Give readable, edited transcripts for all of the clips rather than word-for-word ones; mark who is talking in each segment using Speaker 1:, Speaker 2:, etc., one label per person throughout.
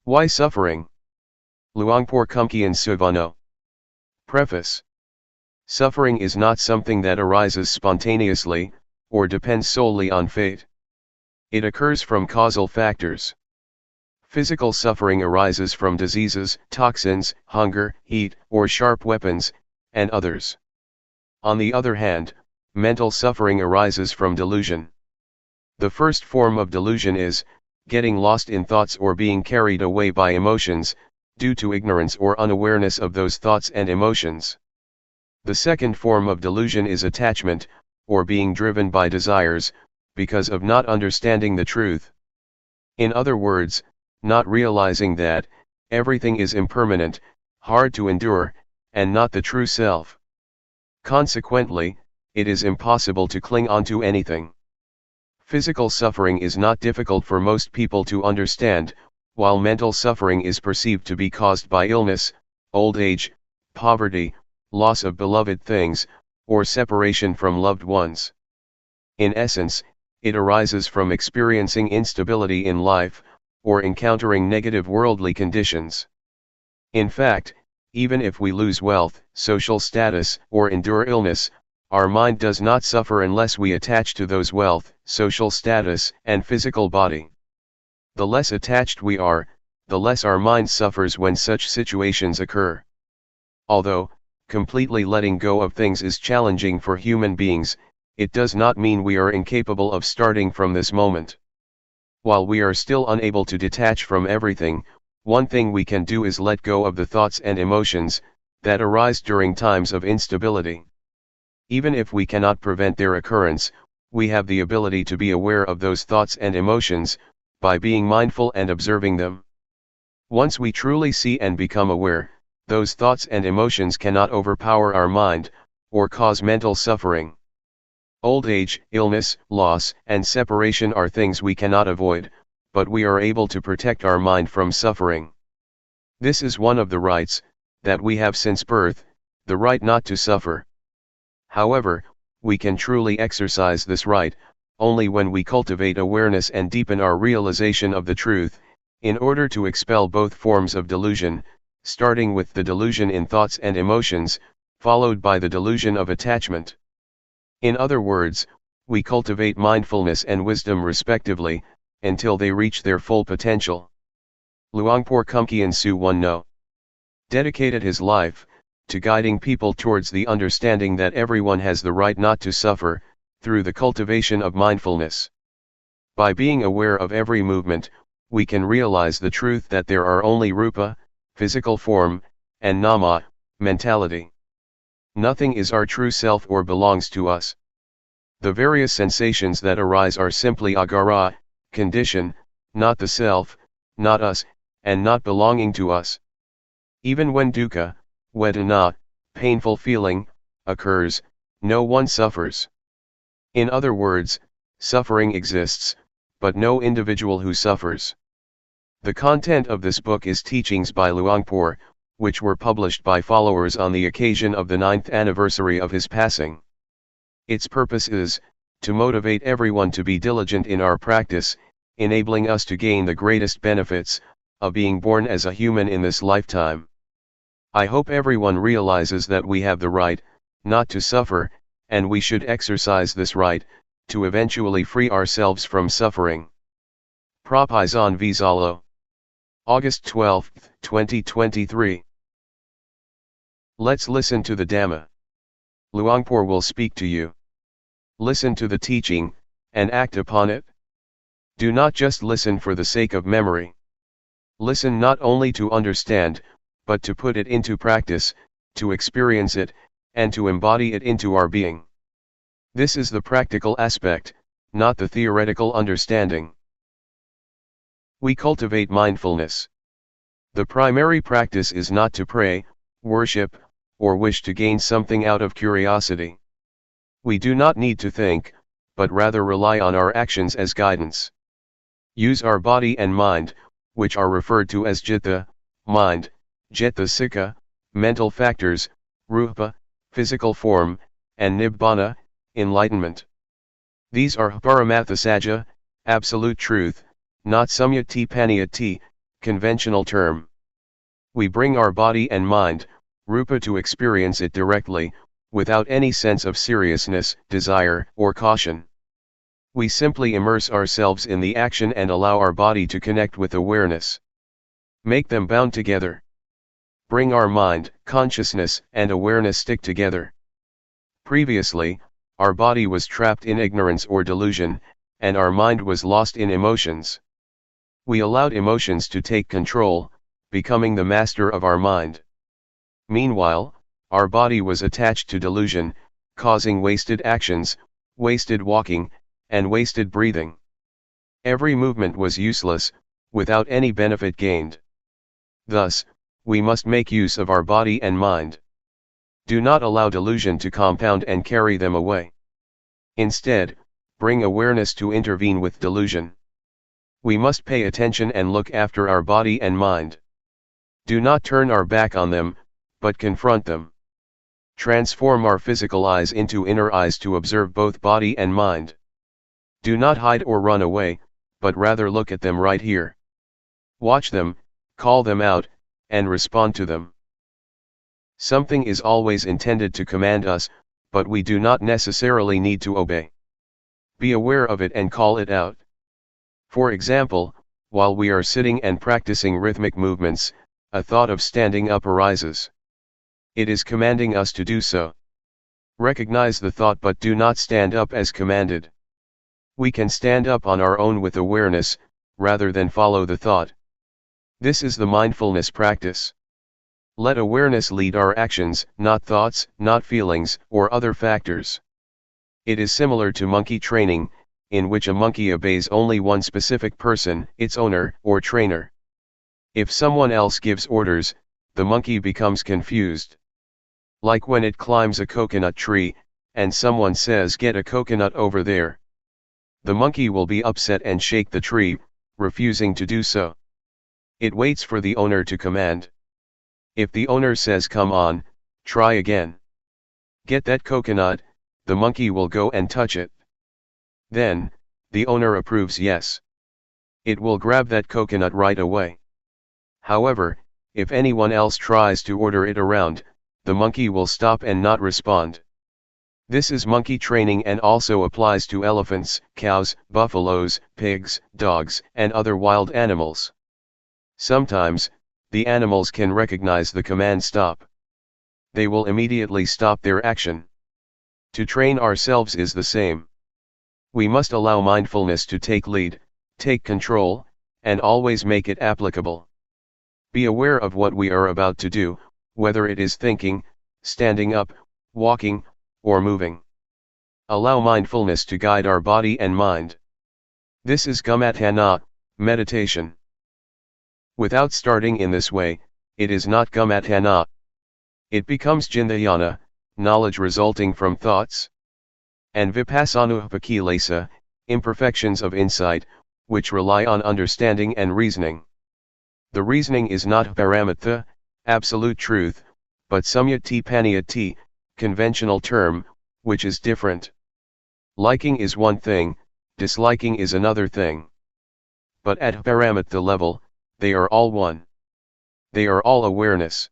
Speaker 1: Why suffering? Luangpor Teean Suvano. Preface. Suffering is not something that arises spontaneously, or depends solely on fate. It occurs from causal factors. Physical suffering arises from diseases, toxins, hunger, heat, or sharp weapons, and others. On the other hand, mental suffering arises from delusion. The first form of delusion is getting lost in thoughts or being carried away by emotions, due to ignorance or unawareness of those thoughts and emotions. The second form of delusion is attachment, or being driven by desires, because of not understanding the truth. In other words, not realizing that everything is impermanent, hard to endure, and not the true self. Consequently, it is impossible to cling onto anything. Physical suffering is not difficult for most people to understand, while mental suffering is perceived to be caused by illness, old age, poverty, loss of beloved things, or separation from loved ones. In essence, it arises from experiencing instability in life, or encountering negative worldly conditions. In fact, even if we lose wealth, social status, or endure illness, our mind does not suffer unless we attach to those wealth, social status, and physical body. The less attached we are, the less our mind suffers when such situations occur. Although, completely letting go of things is challenging for human beings, it does not mean we are incapable of starting from this moment. While we are still unable to detach from everything, one thing we can do is let go of the thoughts and emotions that arise during times of instability. Even if we cannot prevent their occurrence, we have the ability to be aware of those thoughts and emotions, by being mindful and observing them. Once we truly see and become aware, those thoughts and emotions cannot overpower our mind, or cause mental suffering. Old age, illness, loss, and separation are things we cannot avoid, but we are able to protect our mind from suffering. This is one of the rights that we have since birth, the right not to suffer. However, we can truly exercise this right only when we cultivate awareness and deepen our realization of the truth, in order to expel both forms of delusion, starting with the delusion in thoughts and emotions, followed by the delusion of attachment. In other words, we cultivate mindfulness and wisdom respectively, until they reach their full potential. Luangpor Teean Suvano dedicated his life to guiding people towards the understanding that everyone has the right not to suffer, through the cultivation of mindfulness. By being aware of every movement, we can realize the truth that there are only rupa, physical form, and nama, mentality. Nothing is our true self or belongs to us. The various sensations that arise are simply agara, condition, not the self, not us, and not belonging to us. Even when dukkha, vedana, painful feeling, occurs, no one suffers. In other words, suffering exists, but no individual who suffers. The content of this book is teachings by Luangpor, which were published by followers on the occasion of the 9th anniversary of his passing. Its purpose is to motivate everyone to be diligent in our practice, enabling us to gain the greatest benefits of being born as a human in this lifetime. I hope everyone realizes that we have the right not to suffer, and we should exercise this right to eventually free ourselves from suffering. Propizon Vizalo. August 12, 2023. Let's listen to the Dhamma. Luangpor will speak to you. Listen to the teaching, and act upon it. Do not just listen for the sake of memory. Listen not only to understand, but to put it into practice, to experience it, and to embody it into our being. This is the practical aspect, not the theoretical understanding. We cultivate mindfulness. The primary practice is not to pray, worship, or wish to gain something out of curiosity. We do not need to think, but rather rely on our actions as guidance. Use our body and mind, which are referred to as citta, mind, cetasika, mental factors, rupa, physical form, and nibbana, enlightenment. These are paramathasaja, absolute truth, not samyati paniyati, conventional term. We bring our body and mind, rupa, to experience it directly, without any sense of seriousness, desire, or caution. We simply immerse ourselves in the action and allow our body to connect with awareness. Make them bound together. Bring our mind, consciousness, and awareness stick together. Previously, our body was trapped in ignorance or delusion, and our mind was lost in emotions. We allowed emotions to take control, becoming the master of our mind. Meanwhile, our body was attached to delusion, causing wasted actions, wasted walking, and wasted breathing. Every movement was useless, without any benefit gained. Thus, we must make use of our body and mind. Do not allow delusion to compound and carry them away. Instead, bring awareness to intervene with delusion. We must pay attention and look after our body and mind. Do not turn our back on them, but confront them. Transform our physical eyes into inner eyes to observe both body and mind. Do not hide or run away, but rather look at them right here. Watch them, call them out, and respond to them. Something is always intended to command us, but we do not necessarily need to obey. Be aware of it and call it out. For example, while we are sitting and practicing rhythmic movements, a thought of standing up arises. It is commanding us to do so. Recognize the thought but do not stand up as commanded. We can stand up on our own with awareness, rather than follow the thought. This is the mindfulness practice. Let awareness lead our actions, not thoughts, not feelings, or other factors. It is similar to monkey training, in which a monkey obeys only one specific person, its owner, or trainer. If someone else gives orders, the monkey becomes confused. Like when it climbs a coconut tree, and someone says, "Get a coconut over there." The monkey will be upset and shake the tree, refusing to do so. It waits for the owner to command. If the owner says, "Come on, try again. Get that coconut," the monkey will go and touch it. Then, the owner approves yes. It will grab that coconut right away. However, if anyone else tries to order it around, the monkey will stop and not respond. This is monkey training and also applies to elephants, cows, buffaloes, pigs, dogs, and other wild animals. Sometimes, the animals can recognize the command stop. They will immediately stop their action. To train ourselves is the same. We must allow mindfulness to take lead, take control, and always make it applicable. Be aware of what we are about to do, whether it is thinking, standing up, walking, or moving. Allow mindfulness to guide our body and mind. This is gamatthana, meditation. Without starting in this way, it is not gamatthana. It becomes cintayana, knowledge resulting from thoughts. And vipassanupakilesa, imperfections of insight, which rely on understanding and reasoning. The reasoning is not paramatha, absolute truth, but samyati paniyati, conventional term, which is different. Liking is one thing, disliking is another thing. But at paramatha level, they are all one. They are all awareness.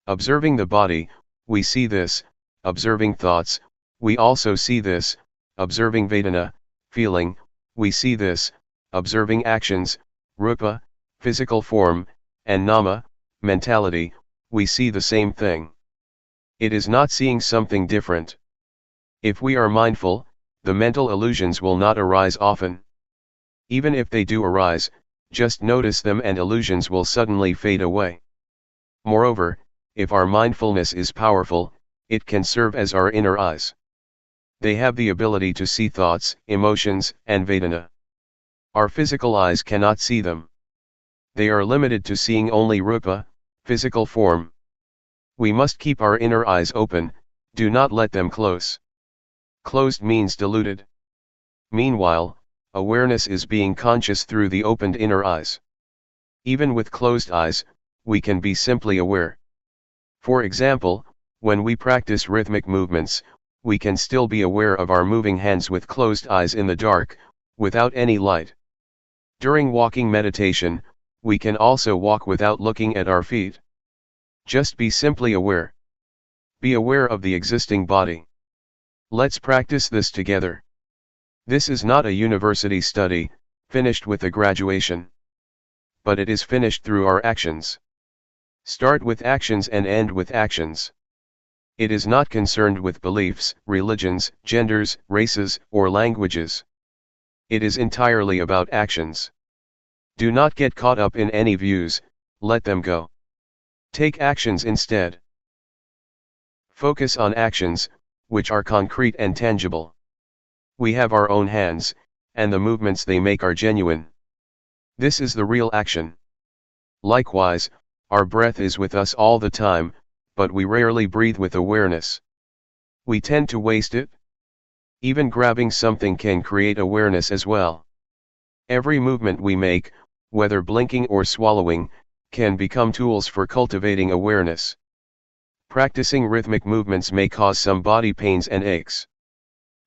Speaker 1: Observing the body, we see this; observing thoughts, we also see this; observing vedana, feeling, we see this; observing actions, rupa, physical form, and nama, mentality, we see the same thing. It is not seeing something different. If we are mindful, the mental illusions will not arise often. Even if they do arise, just notice them and illusions will suddenly fade away. Moreover, if our mindfulness is powerful, it can serve as our inner eyes. They have the ability to see thoughts, emotions, and vedana. Our physical eyes cannot see them. They are limited to seeing only rupa, physical form. We must keep our inner eyes open, do not let them close. Closed means diluted. Meanwhile, awareness is being conscious through the opened inner eyes. Even with closed eyes, we can be simply aware. For example, when we practice rhythmic movements, we can still be aware of our moving hands with closed eyes in the dark, without any light. During walking meditation, we can also walk without looking at our feet. Just be simply aware. Be aware of the existing body. Let's practice this together. This is not a university study, finished with a graduation. But it is finished through our actions. Start with actions and end with actions. It is not concerned with beliefs, religions, genders, races, or languages. It is entirely about actions. Do not get caught up in any views, let them go. Take actions instead. Focus on actions, which are concrete and tangible. We have our own hands, and the movements they make are genuine. This is the real action. Likewise, our breath is with us all the time, but we rarely breathe with awareness. We tend to waste it. Even grabbing something can create awareness as well. Every movement we make, whether blinking or swallowing, can become tools for cultivating awareness. Practicing rhythmic movements may cause some body pains and aches.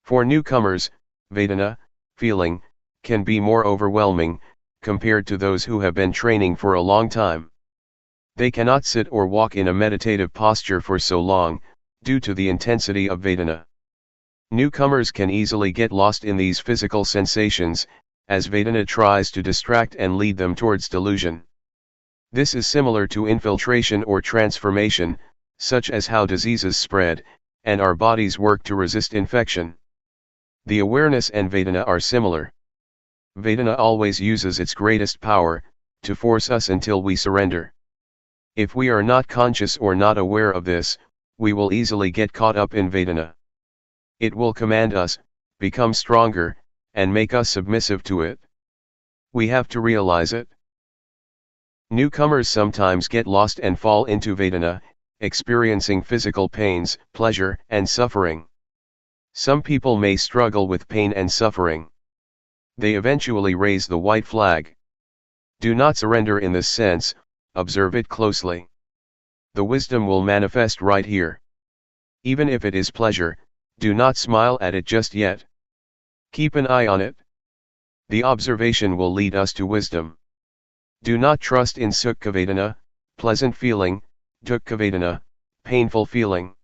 Speaker 1: For newcomers, Vedana, feeling, can be more overwhelming, compared to those who have been training for a long time. They cannot sit or walk in a meditative posture for so long, due to the intensity of Vedana. Newcomers can easily get lost in these physical sensations, as Vedana tries to distract and lead them towards delusion. This is similar to infiltration or transformation, such as how diseases spread, and our bodies work to resist infection. The awareness and Vedana are similar. Vedana always uses its greatest power, to force us until we surrender. If we are not conscious or not aware of this, we will easily get caught up in Vedana. It will command us, become stronger, and make us submissive to it. We have to realize it. Newcomers sometimes get lost and fall into Vedana, experiencing physical pains, pleasure, and suffering. Some people may struggle with pain and suffering. They eventually raise the white flag. Do not surrender in this sense, observe it closely. The wisdom will manifest right here. Even if it is pleasure, do not smile at it just yet. Keep an eye on it. The observation will lead us to wisdom. Do not trust in Sukha Vedana, pleasant feeling, Dukkha Vedana, painful feeling.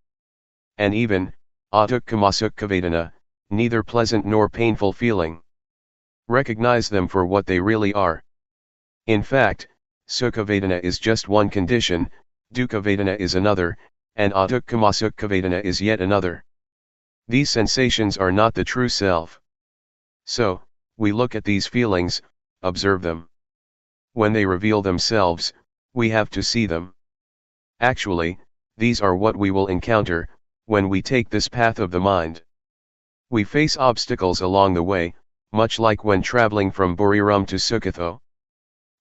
Speaker 1: And even, Adukkhamasukha Vedana, neither pleasant nor painful feeling. Recognize them for what they really are. In fact, Sukha Vedana is just one condition, Dukkha Vedana is another, and Adukkhamasukha Vedana is yet another. These sensations are not the true self. So, we look at these feelings, observe them. When they reveal themselves, we have to see them. Actually, these are what we will encounter, when we take this path of the mind. We face obstacles along the way, much like when traveling from Buriram to Sukatho.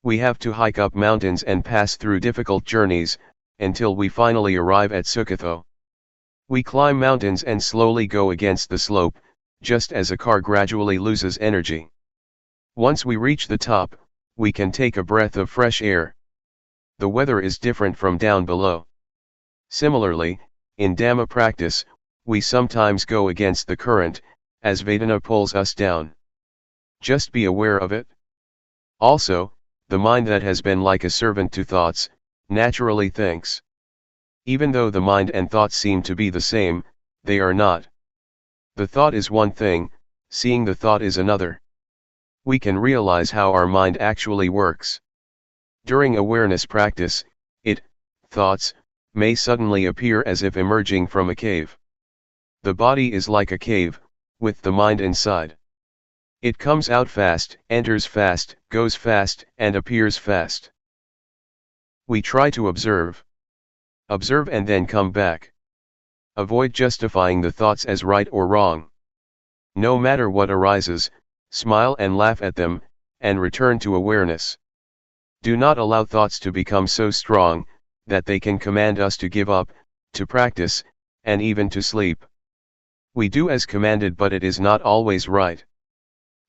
Speaker 1: We have to hike up mountains and pass through difficult journeys, until we finally arrive at Sukatho. We climb mountains and slowly go against the slope, just as a car gradually loses energy. Once we reach the top, we can take a breath of fresh air. The weather is different from down below. Similarly, in Dhamma practice, we sometimes go against the current, as Vedana pulls us down. Just be aware of it. Also, the mind that has been like a servant to thoughts, naturally thinks. Even though the mind and thoughts seem to be the same, they are not. The thought is one thing, seeing the thought is another. We can realize how our mind actually works. During awareness practice, thoughts, may suddenly appear as if emerging from a cave. The body is like a cave, with the mind inside. It comes out fast, enters fast, goes fast, and appears fast. We try to observe. Observe and then come back. Avoid justifying the thoughts as right or wrong. No matter what arises, smile and laugh at them, and return to awareness. Do not allow thoughts to become so strong that they can command us to give up, to practice, and even to sleep. We do as commanded, but it is not always right.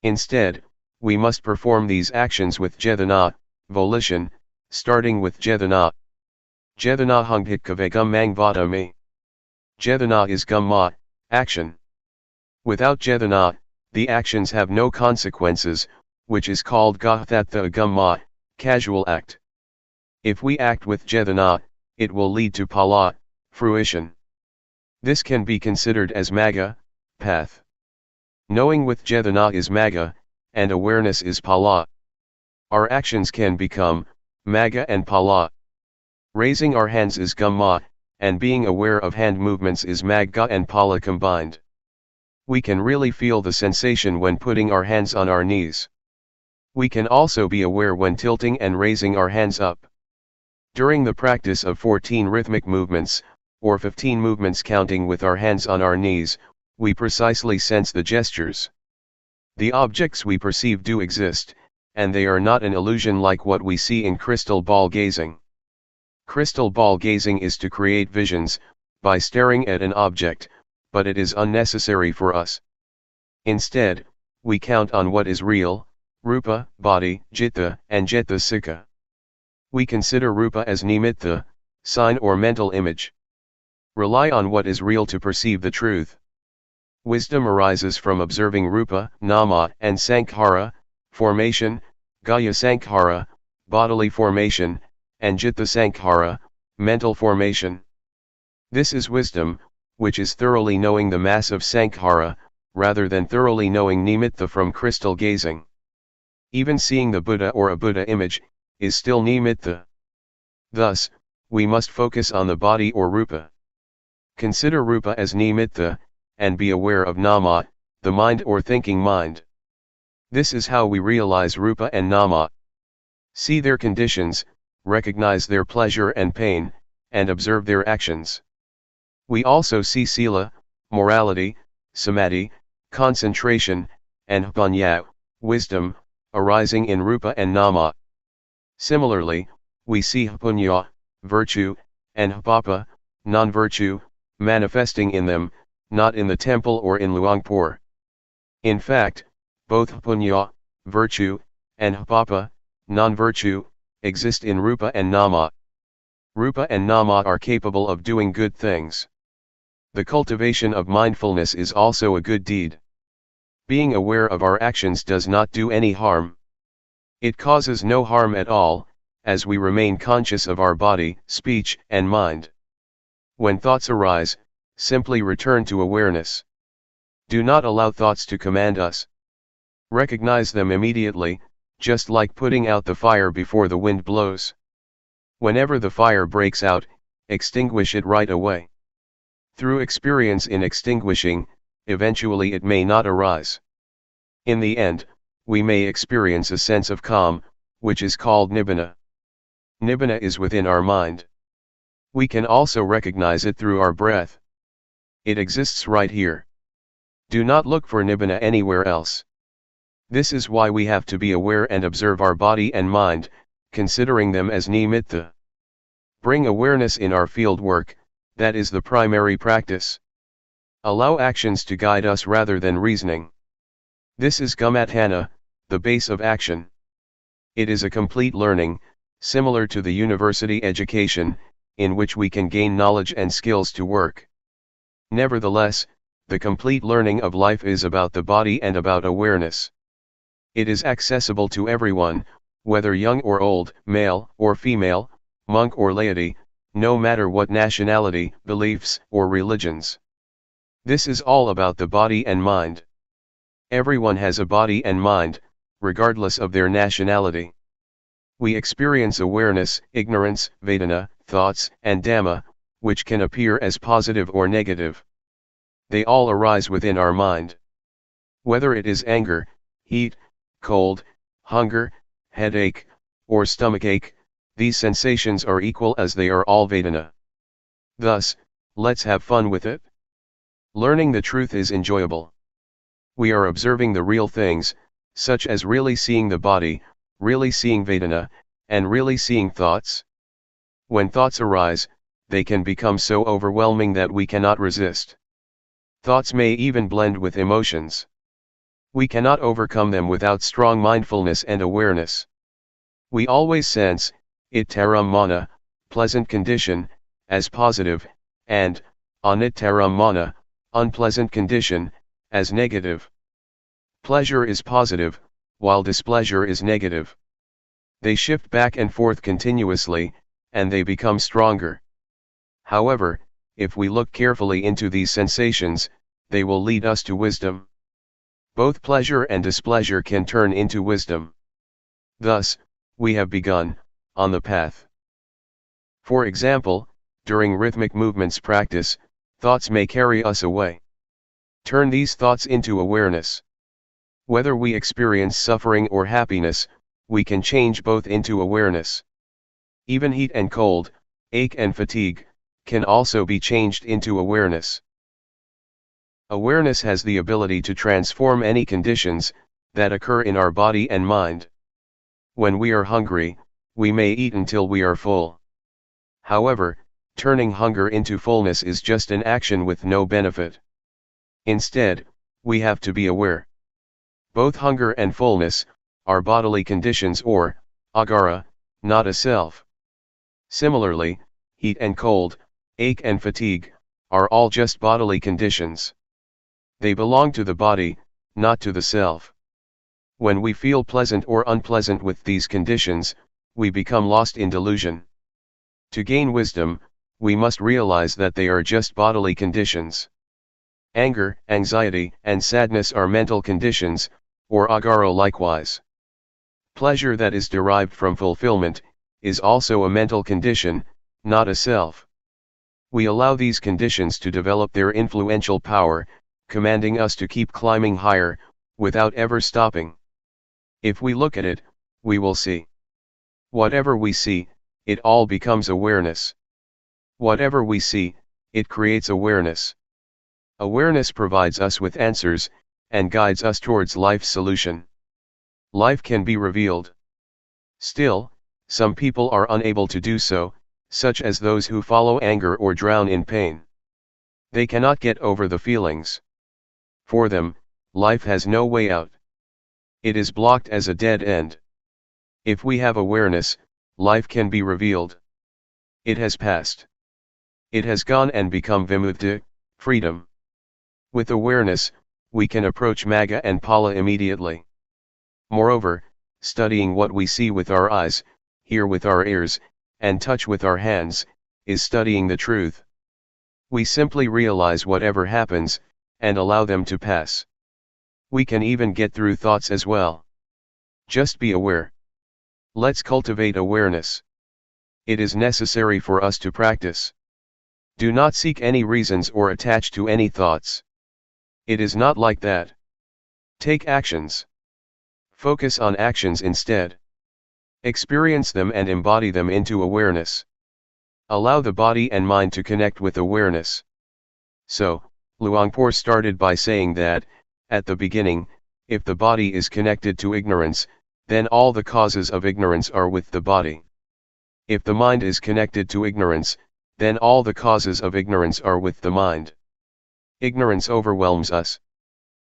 Speaker 1: Instead, we must perform these actions with cetana, volition, starting with cetana. Cetana hunghit kave gum mang vata me. Cetana is gamma, action. Without cetana, the actions have no consequences, which is called gahthatha gamma, casual act. If we act with cetana, it will lead to phala, fruition. This can be considered as magga, path. Knowing with cetana is magga, and awareness is phala. Our actions can become magga and phala. Raising our hands is gamma, and being aware of hand movements is magga and phala combined. We can really feel the sensation when putting our hands on our knees. We can also be aware when tilting and raising our hands up. During the practice of 14 rhythmic movements, or 15 movements counting with our hands on our knees, we precisely sense the gestures. The objects we perceive do exist, and they are not an illusion like what we see in crystal ball gazing. Crystal ball gazing is to create visions, by staring at an object, but it is unnecessary for us. Instead, we count on what is real, rupa, body, citta, and cetasika. We consider rupa as nimitta, sign or mental image. Rely on what is real to perceive the truth. Wisdom arises from observing rupa, nama, and sankhara, formation, gaya sankhara, bodily formation, and citta sankhara, mental formation. This is wisdom, which is thoroughly knowing the mass of sankhara, rather than thoroughly knowing nimitta from crystal gazing. Even seeing the Buddha or a Buddha image, is still nimitta. Thus, we must focus on the body or rupa. Consider rupa as nimitta, and be aware of nama, the mind or thinking mind. This is how we realize rupa and nama. See their conditions, recognize their pleasure and pain, and observe their actions. We also see sila, morality, samadhi, concentration, and panya, wisdom, arising in rupa and nama. Similarly, we see punya, virtue, and papa, non-virtue, manifesting in them, not in the temple or in Luangpor. In fact, both punya, virtue, and papa, non-virtue, exist in rupa and nama. Rupa and nama are capable of doing good things. The cultivation of mindfulness is also a good deed. Being aware of our actions does not do any harm. It causes no harm at all, as we remain conscious of our body, speech, and mind. When thoughts arise, simply return to awareness. Do not allow thoughts to command us. Recognize them immediately, just like putting out the fire before the wind blows. Whenever the fire breaks out, extinguish it right away. Through experience in extinguishing, eventually it may not arise. In the end, we may experience a sense of calm, which is called nibbana. Nibbana is within our mind. We can also recognize it through our breath. It exists right here. Do not look for nibbana anywhere else. This is why we have to be aware and observe our body and mind, considering them as nimitta. Bring awareness in our field work, that is the primary practice. Allow actions to guide us rather than reasoning. This is gumatthana, the base of action. It is a complete learning, similar to the university education, in which we can gain knowledge and skills to work. Nevertheless, the complete learning of life is about the body and about awareness. It is accessible to everyone, whether young or old, male or female, monk or laity, no matter what nationality, beliefs, or religions. This is all about the body and mind. Everyone has a body and mind, regardless of their nationality. We experience awareness, ignorance, vedana, thoughts, and dhamma, which can appear as positive or negative. They all arise within our mind. Whether it is anger, heat, cold, hunger, headache, or stomachache, these sensations are equal as they are all vedana. Thus, let's have fun with it. Learning the truth is enjoyable. We are observing the real things, such as really seeing the body, really seeing Vedana, and really seeing thoughts. When thoughts arise, they can become so overwhelming that we cannot resist. Thoughts may even blend with emotions. We cannot overcome them without strong mindfulness and awareness. We always sense it taram mana, pleasant condition, as positive, and anitaram mana, unpleasant condition, as negative. Pleasure is positive, while displeasure is negative. They shift back and forth continuously, and they become stronger. However, if we look carefully into these sensations, they will lead us to wisdom. Both pleasure and displeasure can turn into wisdom. Thus, we have begun on the path. For example, during rhythmic movements practice, thoughts may carry us away. Turn these thoughts into awareness. Whether we experience suffering or happiness, we can change both into awareness. Even heat and cold, ache and fatigue, can also be changed into awareness. Awareness has the ability to transform any conditions that occur in our body and mind. When we are hungry, we may eat until we are full. However, turning hunger into fullness is just an action with no benefit. Instead, we have to be aware. Both hunger and fullness are bodily conditions or agara, not a self. Similarly, heat and cold, ache and fatigue, are all just bodily conditions. They belong to the body, not to the self. When we feel pleasant or unpleasant with these conditions, we become lost in delusion. To gain wisdom, we must realize that they are just bodily conditions. Anger, anxiety, and sadness are mental conditions, or agaro likewise. Pleasure that is derived from fulfillment is also a mental condition, not a self. We allow these conditions to develop their influential power, commanding us to keep climbing higher, without ever stopping. If we look at it, we will see. Whatever we see, it all becomes awareness. Whatever we see, it creates awareness. Awareness provides us with answers, and guides us towards life's solution. Life can be revealed. Still, some people are unable to do so, such as those who follow anger or drown in pain. They cannot get over the feelings. For them, life has no way out. It is blocked as a dead end. If we have awareness, life can be revealed. It has passed. It has gone and become vimukti, freedom. With awareness, we can approach Magga and Phala immediately. Moreover, studying what we see with our eyes, hear with our ears, and touch with our hands, is studying the truth. We simply realize whatever happens, and allow them to pass. We can even get through thoughts as well. Just be aware. Let's cultivate awareness. It is necessary for us to practice. Do not seek any reasons or attach to any thoughts. It is not like that. Take actions. Focus on actions instead. Experience them and embody them into awareness. Allow the body and mind to connect with awareness. So, Luangpor started by saying that, at the beginning, if the body is connected to ignorance, then all the causes of ignorance are with the body. If the mind is connected to ignorance, then all the causes of ignorance are with the mind. Ignorance overwhelms us.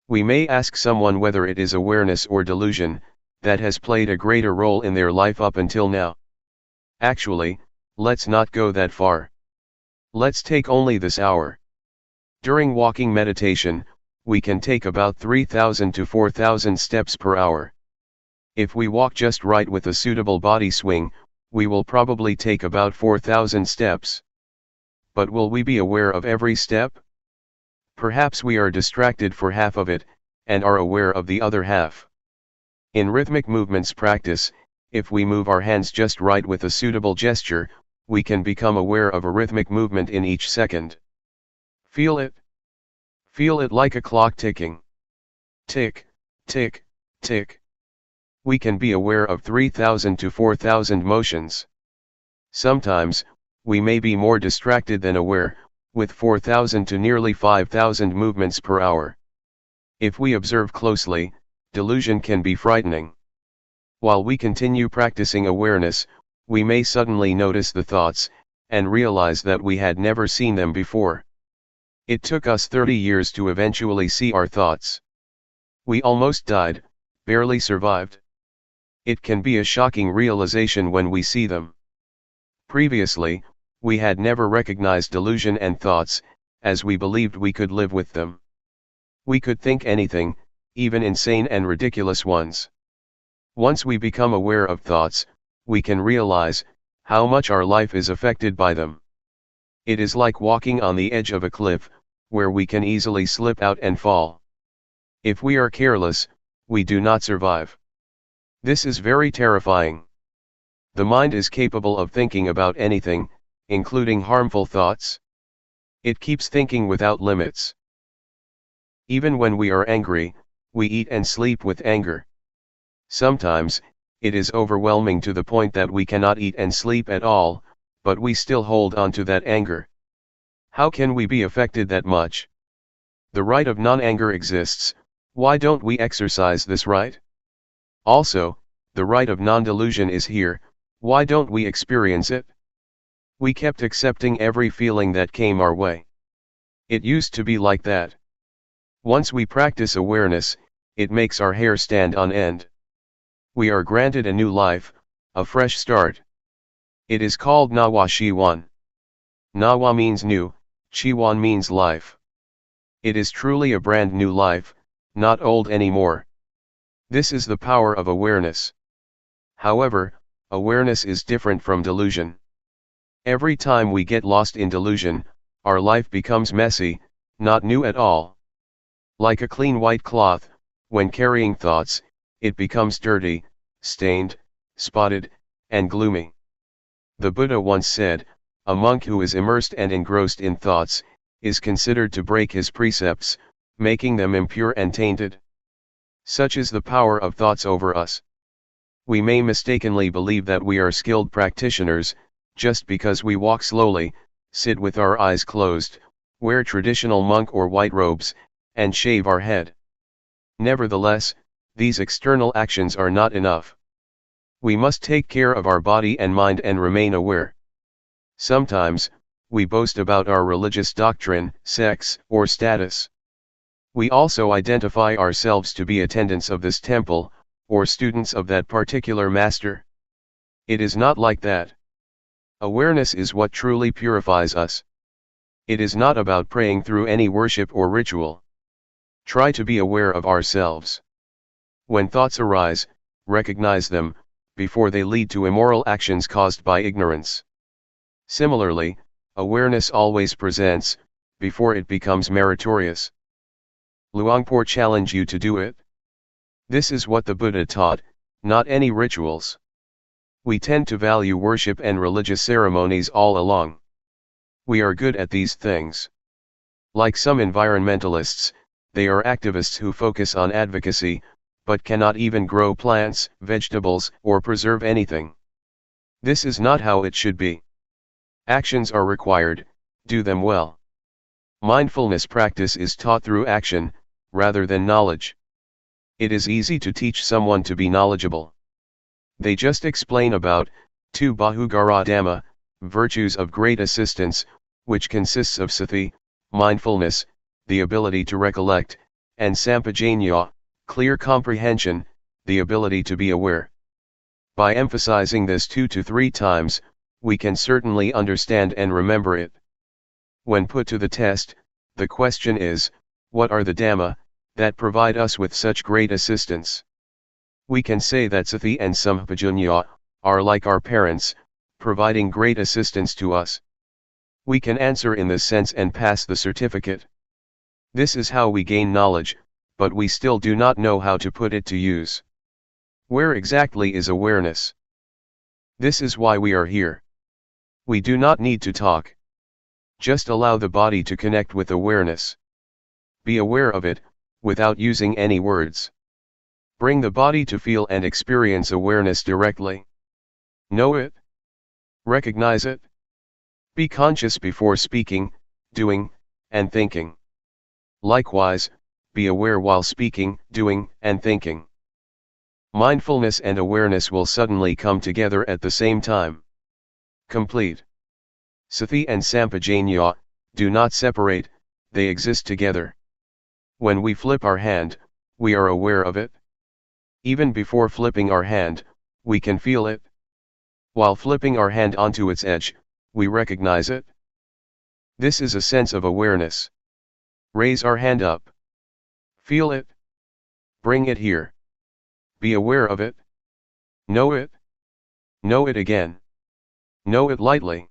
Speaker 1: We may ask someone whether it is awareness or delusion that has played a greater role in their life up until now. Actually, let's not go that far. Let's take only this hour. During walking meditation, we can take about 3,000 to 4,000 steps per hour. If we walk just right with a suitable body swing, we will probably take about 4,000 steps. But will we be aware of every step? Perhaps we are distracted for half of it, and are aware of the other half. In rhythmic movements practice, if we move our hands just right with a suitable gesture, we can become aware of a rhythmic movement in each second. Feel it. Feel it like a clock ticking. Tick, tick, tick. We can be aware of 3,000 to 4,000 motions. Sometimes, we may be more distracted than aware, with 4,000 to nearly 5,000 movements per hour. If we observe closely, Delusion can be frightening. While we continue practicing awareness, we may suddenly notice the thoughts, and realize that we had never seen them before. It took us 30 years to eventually see our thoughts. We almost died, barely survived. It can be a shocking realization when we see them. Previously, we had never recognized delusion and thoughts, as we believed we could live with them. We could think anything, even insane and ridiculous ones. Once we become aware of thoughts, we can realize how much our life is affected by them. It is like walking on the edge of a cliff, where we can easily slip out and fall. If we are careless, we do not survive. This is very terrifying. The mind is capable of thinking about anything, including harmful thoughts. It keeps thinking without limits. Even when we are angry, we eat and sleep with anger. Sometimes, it is overwhelming to the point that we cannot eat and sleep at all, but we still hold on to that anger. How can we be affected that much? The right of non-anger exists. Why don't we exercise this right? Also, the right of non-delusion is here. Why don't we experience it? We kept accepting every feeling that came our way. It used to be like that. Once we practice awareness, it makes our hair stand on end. We are granted a new life, a fresh start. It is called Nawa Shiwan. Nawa means new, Shiwan means life. It is truly a brand new life, not old anymore. This is the power of awareness. However, awareness is different from delusion. Every time we get lost in delusion, our life becomes messy, not new at all. Like a clean white cloth, when carrying thoughts, it becomes dirty, stained, spotted, and gloomy. The Buddha once said, a monk who is immersed and engrossed in thoughts, is considered to break his precepts, making them impure and tainted. Such is the power of thoughts over us. We may mistakenly believe that we are skilled practitioners, just because we walk slowly, sit with our eyes closed, wear traditional monk or white robes, and shave our head. Nevertheless, these external actions are not enough. We must take care of our body and mind and remain aware. Sometimes, we boast about our religious doctrine, sex, or status. We also identify ourselves to be attendants of this temple, or students of that particular master. It is not like that. Awareness is what truly purifies us. It is not about praying through any worship or ritual. Try to be aware of ourselves. When thoughts arise, recognize them, before they lead to immoral actions caused by ignorance. Similarly, awareness always presents, before it becomes meritorious. Luangpor challenge you to do it. This is what the Buddha taught, not any rituals. We tend to value worship and religious ceremonies all along. We are good at these things. Like some environmentalists, they are activists who focus on advocacy, but cannot even grow plants, vegetables, or preserve anything. This is not how it should be. Actions are required, do them well. Mindfulness practice is taught through action, rather than knowledge. It is easy to teach someone to be knowledgeable. They just explain about, 2 Bahugara Dhamma, virtues of great assistance, which consists of sati, mindfulness, the ability to recollect, and sampajanya, clear comprehension, the ability to be aware. By emphasizing this 2 to 3 times, we can certainly understand and remember it. When put to the test, the question is, what are the Dhamma that provide us with such great assistance? We can say that sati and sampajanya are like our parents, providing great assistance to us. We can answer in this sense and pass the certificate. This is how we gain knowledge, but we still do not know how to put it to use. Where exactly is awareness? This is why we are here. We do not need to talk. Just allow the body to connect with awareness. Be aware of it, without using any words. Bring the body to feel and experience awareness directly. Know it. Recognize it. Be conscious before speaking, doing, and thinking. Likewise, be aware while speaking, doing, and thinking. Mindfulness and awareness will suddenly come together at the same time. Complete. Sati and Sampajanya do not separate, they exist together. When we flip our hand, we are aware of it. Even before flipping our hand, we can feel it. While flipping our hand onto its edge, we recognize it. This is a sense of awareness. Raise our hand up. Feel it. Bring it here. Be aware of it. Know it. Know it again. Know it lightly.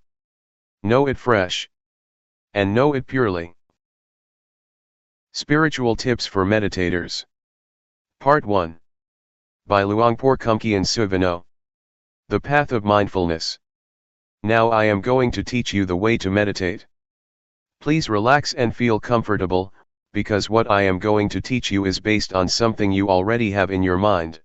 Speaker 1: Know it fresh. And know it purely. Spiritual Tips for Meditators. Part 1. By Luangpor Teean. The Path of Mindfulness. Now I am going to teach you the way to meditate. Please relax and feel comfortable, because what I am going to teach you is based on something you already have in your mind.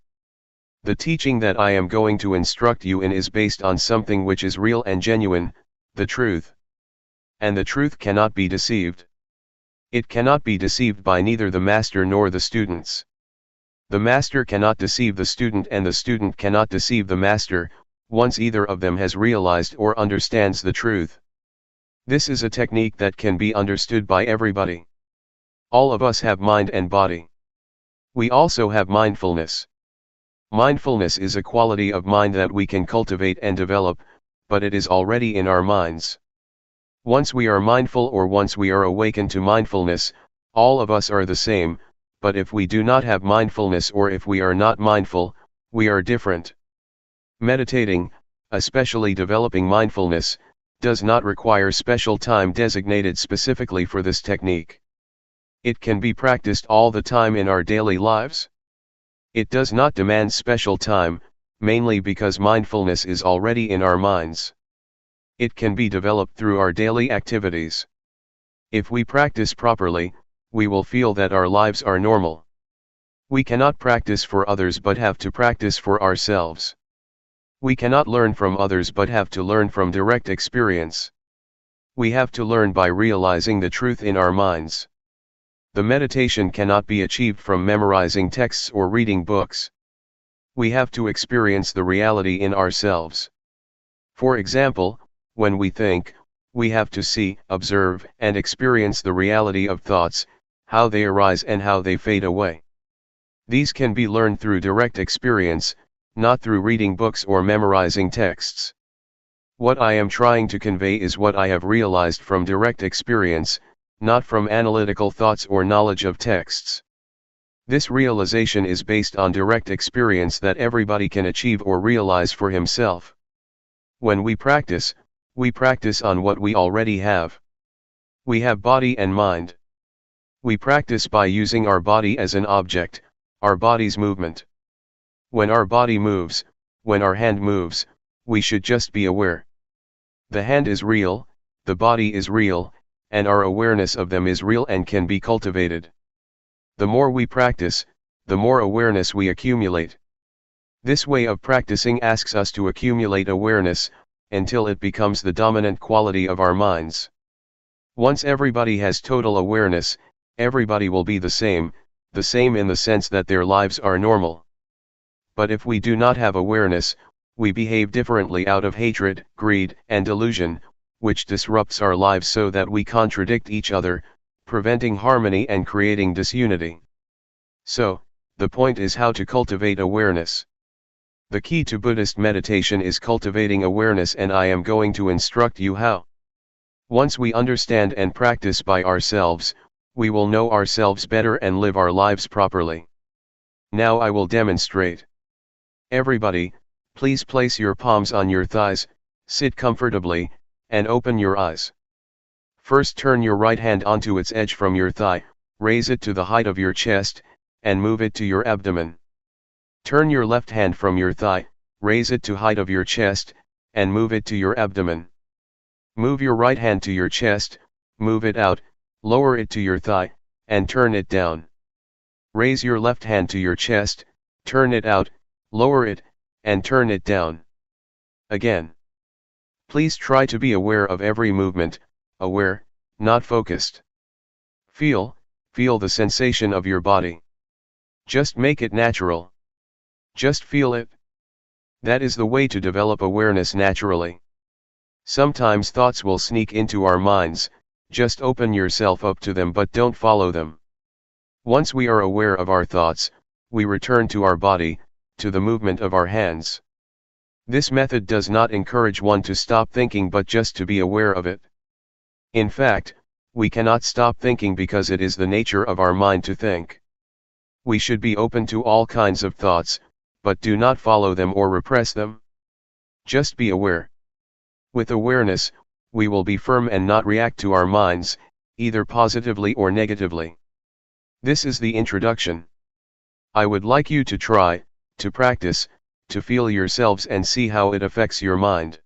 Speaker 1: The teaching that I am going to instruct you in is based on something which is real and genuine, the truth. And the truth cannot be deceived. It cannot be deceived by neither the master nor the students. The master cannot deceive the student and the student cannot deceive the master, once either of them has realized or understands the truth. This is a technique that can be understood by everybody. All of us have mind and body. We also have mindfulness. Mindfulness is a quality of mind that we can cultivate and develop, but it is already in our minds. Once we are mindful or once we are awakened to mindfulness, all of us are the same, but if we do not have mindfulness or if we are not mindful, we are different. Meditating, especially developing mindfulness, does not require special time designated specifically for this technique. It can be practiced all the time in our daily lives. It does not demand special time, mainly because mindfulness is already in our minds. It can be developed through our daily activities. If we practice properly, we will feel that our lives are normal. We cannot practice for others but have to practice for ourselves. We cannot learn from others but have to learn from direct experience. We have to learn by realizing the truth in our minds. The meditation cannot be achieved from memorizing texts or reading books. We have to experience the reality in ourselves. For example, when we think, we have to see, observe, and experience the reality of thoughts, how they arise and how they fade away. These can be learned through direct experience, not through reading books or memorizing texts. What I am trying to convey is what I have realized from direct experience, not from analytical thoughts or knowledge of texts. This realization is based on direct experience that everybody can achieve or realize for himself. When we practice on what we already have. We have body and mind. We practice by using our body as an object, our body's movement. When our body moves, when our hand moves, we should just be aware. The hand is real, the body is real, and our awareness of them is real and can be cultivated. The more we practice, the more awareness we accumulate. This way of practicing asks us to accumulate awareness, until it becomes the dominant quality of our minds. Once everybody has total awareness, everybody will be the same in the sense that their lives are normal. But if we do not have awareness, we behave differently out of hatred, greed, and delusion, which disrupts our lives so that we contradict each other, preventing harmony and creating disunity. So, the point is how to cultivate awareness. The key to Buddhist meditation is cultivating awareness, and I am going to instruct you how. Once we understand and practice by ourselves, we will know ourselves better and live our lives properly. Now I will demonstrate. Everybody, please place your palms on your thighs, sit comfortably, and open your eyes. First turn your right hand onto its edge from your thigh, raise it to the height of your chest, and move it to your abdomen. Turn your left hand from your thigh, raise it to height of your chest, and move it to your abdomen. Move your right hand to your chest, move it out, lower it to your thigh, and turn it down. Raise your left hand to your chest, turn it out, lower it, and turn it down. Again. Please try to be aware of every movement, aware, not focused. Feel, Feel the sensation of your body. Just make it natural. Just feel it. That is the way to develop awareness naturally. Sometimes thoughts will sneak into our minds, just open yourself up to them but don't follow them. Once we are aware of our thoughts, we return to our body, to the movement of our hands. This method does not encourage one to stop thinking but just to be aware of it. In fact, we cannot stop thinking because it is the nature of our mind to think. We should be open to all kinds of thoughts, but do not follow them or repress them. Just be aware. With awareness, we will be firm and not react to our minds, either positively or negatively. This is the introduction. I would like you to try, to practice, to feel yourselves and see how it affects your mind.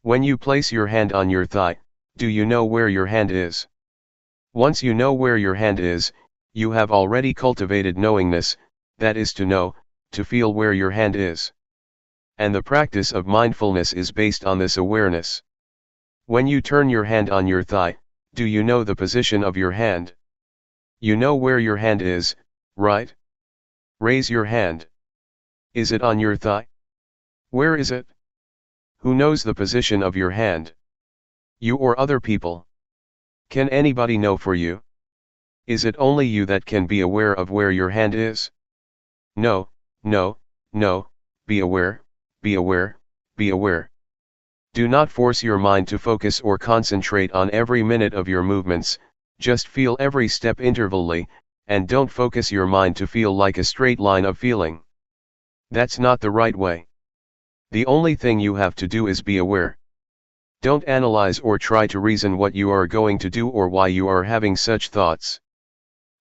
Speaker 1: When you place your hand on your thigh, do you know where your hand is? Once you know where your hand is, you have already cultivated knowingness, that is to know, to feel where your hand is. And the practice of mindfulness is based on this awareness. When you turn your hand on your thigh, do you know the position of your hand? You know where your hand is, right? Raise your hand. Is it on your thigh? Where is it? Who knows the position of your hand? You or other people? Can anybody know for you? Is it only you that can be aware of where your hand is? No, no, no, be aware, be aware, be aware. Do not force your mind to focus or concentrate on every minute of your movements, just feel every step intervally, and don't focus your mind to feel like a straight line of feeling. That's not the right way. The only thing you have to do is be aware. Don't analyze or try to reason what you are going to do or why you are having such thoughts.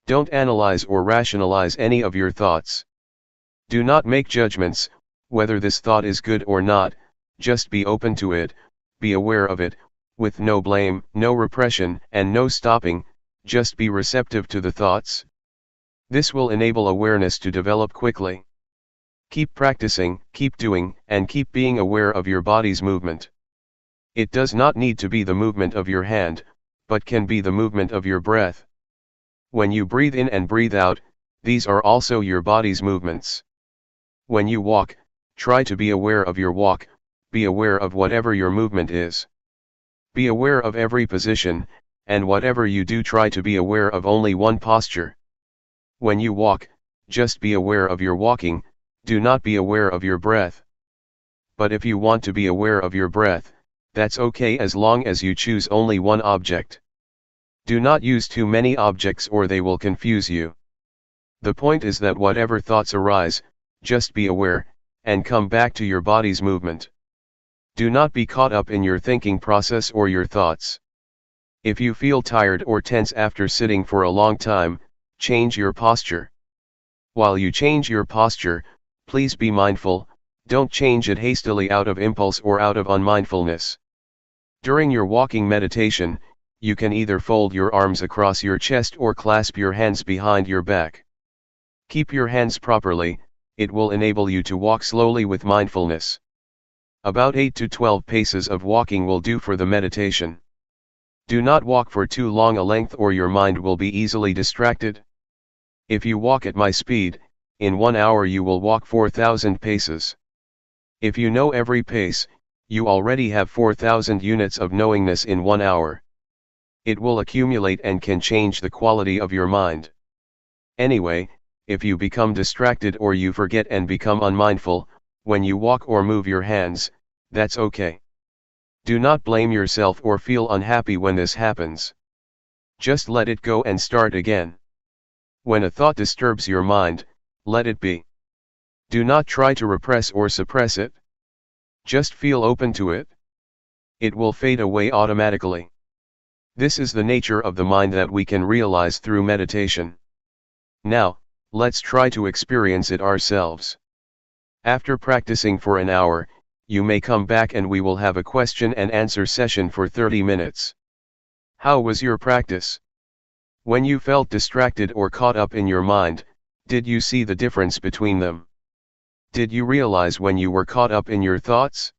Speaker 1: Don't analyze or rationalize any of your thoughts. Do not make judgments, whether this thought is good or not, just be open to it, be aware of it, with no blame, no repression, and no stopping, just be receptive to the thoughts. This will enable awareness to develop quickly. Keep practicing, keep doing, and keep being aware of your body's movement. It does not need to be the movement of your hand, but can be the movement of your breath. When you breathe in and breathe out, these are also your body's movements. When you walk, try to be aware of your walk, be aware of whatever your movement is. Be aware of every position, and whatever you do try to be aware of only one posture. When you walk, just be aware of your walking, do not be aware of your breath. But if you want to be aware of your breath, that's okay as long as you choose only one object. Do not use too many objects or they will confuse you. The point is that whatever thoughts arise, just be aware, and come back to your body's movement. Do not be caught up in your thinking process or your thoughts. If you feel tired or tense after sitting for a long time, change your posture. While you change your posture, please be mindful, don't change it hastily out of impulse or out of unmindfulness. During your walking meditation, you can either fold your arms across your chest or clasp your hands behind your back. Keep your hands properly, it will enable you to walk slowly with mindfulness. About 8 to 12 paces of walking will do for the meditation. Do not walk for too long a length or your mind will be easily distracted. If you walk at my speed, in 1 hour you will walk 4,000 paces. If you know every pace, you already have 4,000 units of knowingness in 1 hour. It will accumulate and can change the quality of your mind. Anyway, if you become distracted or you forget and become unmindful, when you walk or move your hands, that's okay. Do not blame yourself or feel unhappy when this happens. Just let it go and start again. When a thought disturbs your mind, let it be. Do not try to repress or suppress it. Just feel open to it. It will fade away automatically. This is the nature of the mind that we can realize through meditation. Now, let's try to experience it ourselves. After practicing for an hour, you may come back and we will have a question and answer session for 30 minutes. How was your practice? When you felt distracted or caught up in your mind, did you see the difference between them? Did you realize when you were caught up in your thoughts?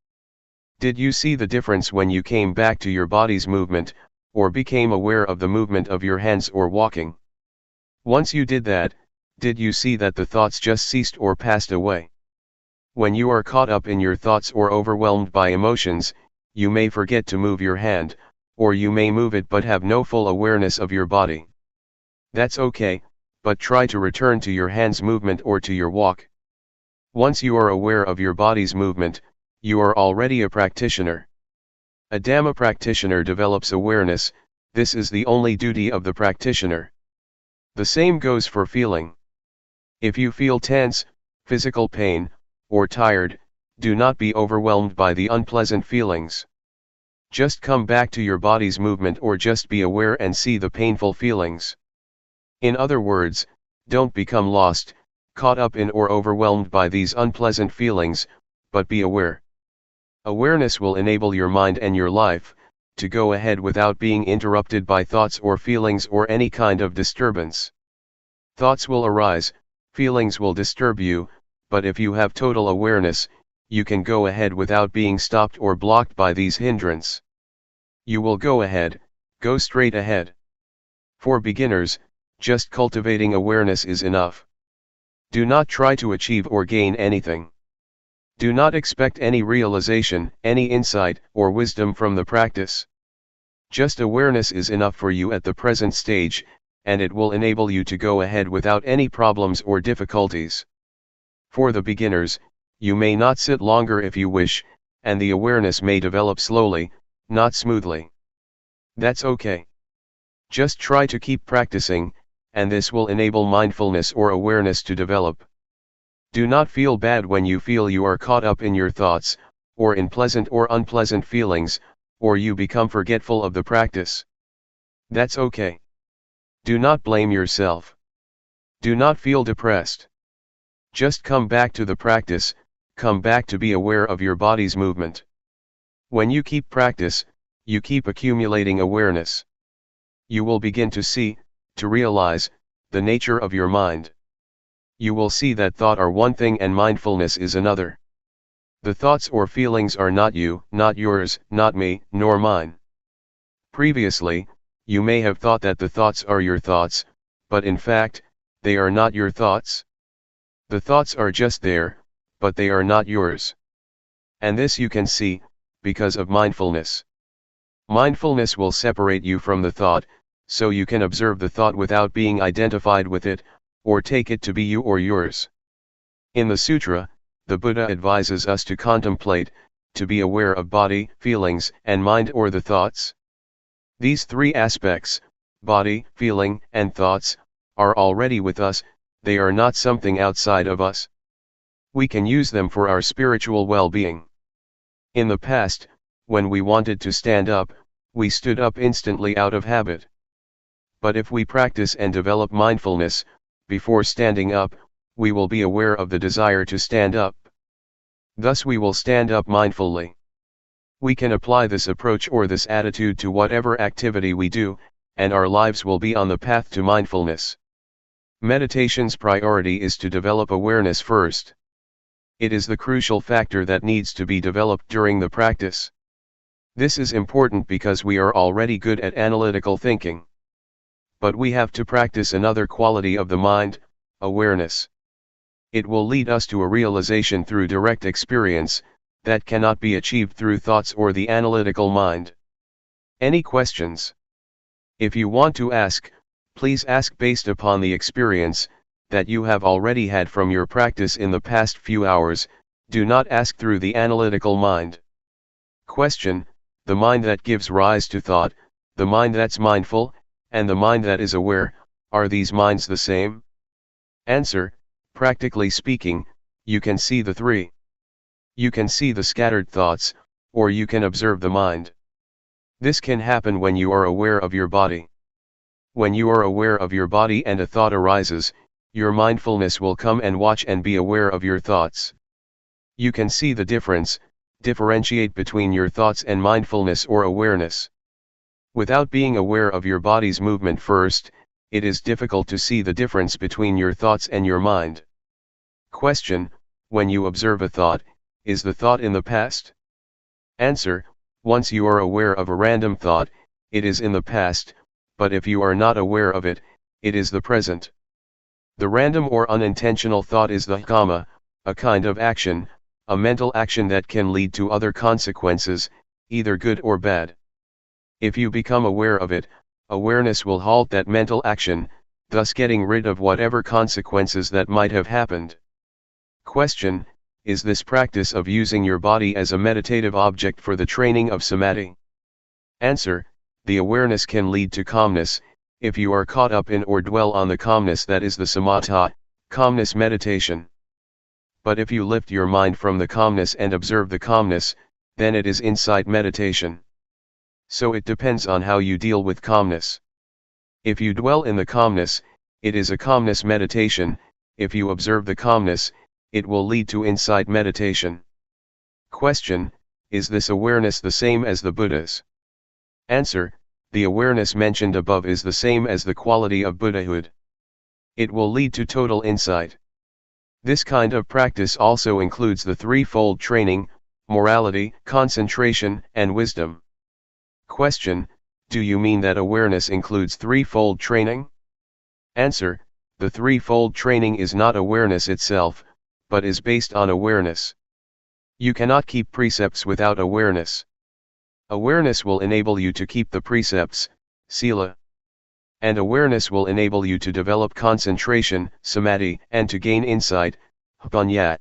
Speaker 1: Did you see the difference when you came back to your body's movement, or became aware of the movement of your hands or walking? Once you did that, did you see that the thoughts just ceased or passed away? When you are caught up in your thoughts or overwhelmed by emotions, you may forget to move your hand, or you may move it but have no full awareness of your body. That's okay, but try to return to your hand's movement or to your walk. Once you are aware of your body's movement, you are already a practitioner. A Dhamma practitioner develops awareness. This is the only duty of the practitioner. The same goes for feeling. If you feel tense, physical pain, or tired, do not be overwhelmed by the unpleasant feelings. Just come back to your body's movement or just be aware and see the painful feelings. In other words, don't become lost, caught up in or overwhelmed by these unpleasant feelings, but be aware. Awareness will enable your mind and your life to go ahead without being interrupted by thoughts or feelings or any kind of disturbance. Thoughts will arise, feelings will disturb you, but if you have total awareness, you can go ahead without being stopped or blocked by these hindrances. You will go ahead, go straight ahead. For beginners, just cultivating awareness is enough. Do not try to achieve or gain anything. Do not expect any realization, any insight, or wisdom from the practice. Just awareness is enough for you at the present stage, and it will enable you to go ahead without any problems or difficulties. For the beginners, you may not sit longer if you wish, and the awareness may develop slowly, not smoothly. That's okay. Just try to keep practicing, and this will enable mindfulness or awareness to develop. Do not feel bad when you feel you are caught up in your thoughts, or in pleasant or unpleasant feelings, or you become forgetful of the practice. That's okay. Do not blame yourself. Do not feel depressed. Just come back to the practice, come back to be aware of your body's movement. When you keep practice, you keep accumulating awareness. You will begin to see, to realize, the nature of your mind. You will see that thought are one thing and mindfulness is another. The thoughts or feelings are not you, not yours, not me, nor mine. Previously, you may have thought that the thoughts are your thoughts, but in fact, they are not your thoughts. The thoughts are just there, but they are not yours. And this you can see, because of mindfulness. Mindfulness will separate you from the thought, so you can observe the thought without being identified with it, or take it to be you or yours. In the sutra, the Buddha advises us to contemplate, to be aware of body, feelings, and mind or the thoughts. These three aspects, body, feeling, and thoughts, are already with us, they are not something outside of us. We can use them for our spiritual well-being. In the past, when we wanted to stand up, we stood up instantly out of habit. But if we practice and develop mindfulness, before standing up, we will be aware of the desire to stand up. Thus we will stand up mindfully. We can apply this approach or this attitude to whatever activity we do, and our lives will be on the path to mindfulness. Meditation's priority is to develop awareness first. It is the crucial factor that needs to be developed during the practice. This is important because we are already good at analytical thinking. But we have to practice another quality of the mind, awareness. It will lead us to a realization through direct experience, that cannot be achieved through thoughts or the analytical mind. Any questions? If you want to ask, please ask based upon the experience that you have already had from your practice in the past few hours. Do not ask through the analytical mind. Question: the mind that gives rise to thought, the mind that's mindful, and the mind that is aware, are these minds the same? Answer: practically speaking, you can see the three. You can see the scattered thoughts, or you can observe the mind. This can happen when you are aware of your body. When you are aware of your body and a thought arises, your mindfulness will come and watch and be aware of your thoughts. You can see the difference, differentiate between your thoughts and mindfulness or awareness. Without being aware of your body's movement first, it is difficult to see the difference between your thoughts and your mind. Question: when you observe a thought, is the thought in the past? Answer: once you are aware of a random thought, it is in the past, but if you are not aware of it, it is the present. The random or unintentional thought is the kamma, a kind of action, a mental action that can lead to other consequences, either good or bad. If you become aware of it, awareness will halt that mental action, thus getting rid of whatever consequences that might have happened. Question: is this practice of using your body as a meditative object for the training of samadhi? Answer: the awareness can lead to calmness, if you are caught up in or dwell on the calmness that is the samatha, calmness meditation. But if you lift your mind from the calmness and observe the calmness, then it is insight meditation. So it depends on how you deal with calmness. If you dwell in the calmness, it is a calmness meditation. If you observe the calmness, it will lead to insight meditation. Question: is this awareness the same as the Buddha's? Answer: the awareness mentioned above is the same as the quality of Buddhahood. It will lead to total insight. This kind of practice also includes the threefold training: morality, concentration, and wisdom. Question: do you mean that awareness includes threefold training? Answer: the threefold training is not awareness itself, but is based on awareness. You cannot keep precepts without awareness. Awareness will enable you to keep the precepts, sila. And awareness will enable you to develop concentration, samadhi, and to gain insight, panya.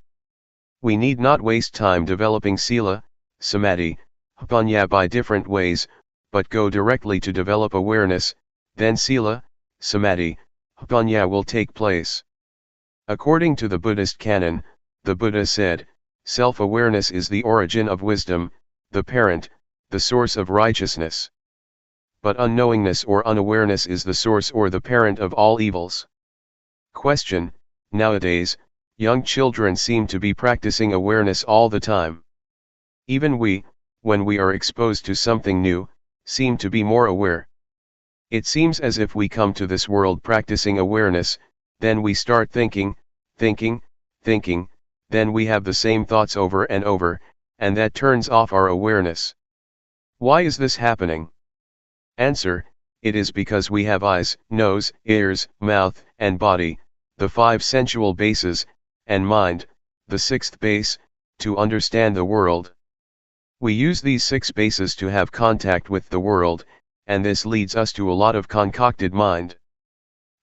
Speaker 1: We need not waste time developing sila, samadhi, panya by different ways, but go directly to develop awareness, then sila, samadhi, panya will take place. According to the Buddhist canon, the Buddha said, self-awareness is the origin of wisdom, the parent, the source of righteousness. But unknowingness or unawareness is the source or the parent of all evils. Question: nowadays, young children seem to be practicing awareness all the time. Even we, when we are exposed to something new, seem to be more aware. It seems as if we come to this world practicing awareness, then we start thinking, then we have the same thoughts over and over, and that turns off our awareness. Why is this happening? Answer: it is because we have eyes, nose, ears, mouth, and body, the 5 sensual bases, and mind, the 6th base, to understand the world. We use these 6 bases to have contact with the world, and this leads us to a lot of concocted mind.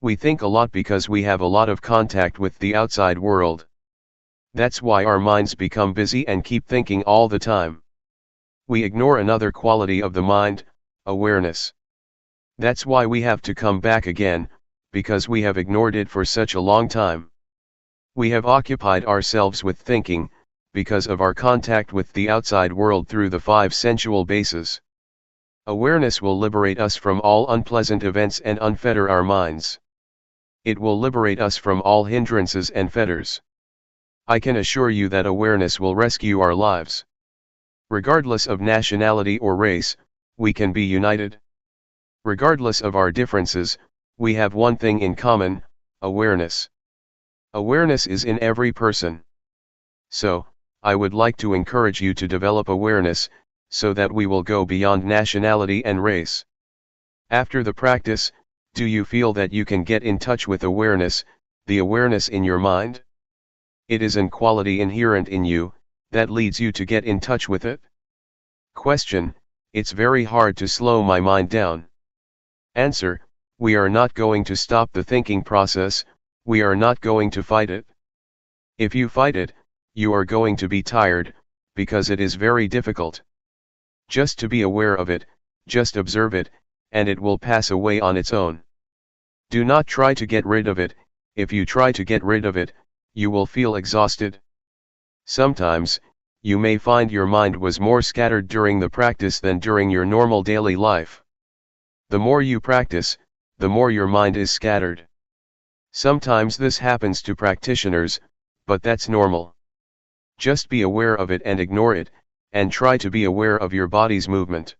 Speaker 1: We think a lot because we have a lot of contact with the outside world. That's why our minds become busy and keep thinking all the time. We ignore another quality of the mind, awareness. That's why we have to come back again, because we have ignored it for such a long time. We have occupied ourselves with thinking, because of our contact with the outside world through the 5 sensual bases. Awareness will liberate us from all unpleasant events and unfetter our minds. It will liberate us from all hindrances and fetters. I can assure you that awareness will rescue our lives. Regardless of nationality or race, we can be united. Regardless of our differences, we have one thing in common: awareness. Awareness is in every person. So, I would like to encourage you to develop awareness, so that we will go beyond nationality and race. After the practice, do you feel that you can get in touch with awareness, the awareness in your mind? It is an quality inherent in you, that leads you to get in touch with it? Question: it's very hard to slow my mind down. Answer: we are not going to stop the thinking process, we are not going to fight it. If you fight it, you are going to be tired, because it is very difficult. Just to be aware of it, just observe it, and it will pass away on its own. Do not try to get rid of it. If you try to get rid of it, you will feel exhausted. Sometimes, you may find your mind was more scattered during the practice than during your normal daily life. The more you practice, the more your mind is scattered. Sometimes this happens to practitioners, but that's normal. Just be aware of it and ignore it, and try to be aware of your body's movement.